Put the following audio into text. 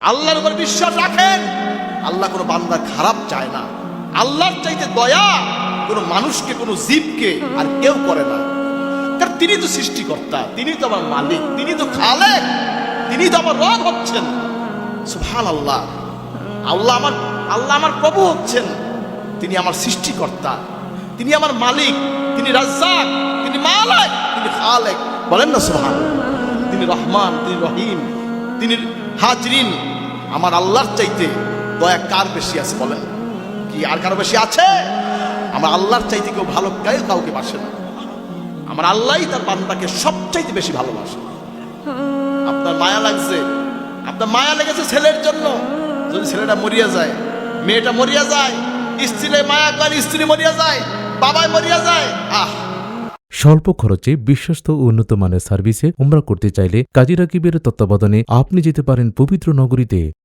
আল্লাহর উপর বিশ্বাস রাখেন। আল্লাহ কোনো বান্দা খারাপ চায় না। আল্লাহর চাইতে দয়া কোনো মানুষকে, কোনো জীবকে আর কেউ করে না। কারণ তিনি তো সৃষ্টিকর্তা, তিনি তো আমার মালিক, তিনি তো খালেক, তিনি তো আমার রব হচ্ছেন। সুবহানাল্লাহ। আল্লাহ আমার প্রভু হচ্ছেন, তিনি আমার সৃষ্টিকর্তা, তিনি আমার মালিক, তিনি রাজ্জাক, তিনি মালিক, তিনি খালেক। বলেন না সুবহানাল্লাহ। তিনি রহমান, তিনি রহিম, তিনি হাজরিন। আমার আল্লাহর চাইতে দয়া কার বেশি আছে বলেন? কি আর কারো বেশি আছে? আমার আল্লাহর চাইতে কেউ ভালো কাউকে বাসে না। আমার আল্লাহই তার বান্দাকে সবচাইতে বেশি ভালোবাসে। আপনার মায়া লাগছে, আপনার মায়া লেগেছে ছেলের জন্য, যদি ছেলেটা মরিয়া যায়, মেয়েটা মরিয়া যায়, স্ত্রীর মায়া করে স্ত্রী মরিয়া যায়, বাবায় মরিয়া যায়, স্বল্প খরচে বিশ্বস্ত ও উন্নত মানের সার্ভিসে উমরা করতে চাইলে কাজী রাকিবের তত্ত্বাবধানে আপনি যেতে পারেন পবিত্র নগরীতে।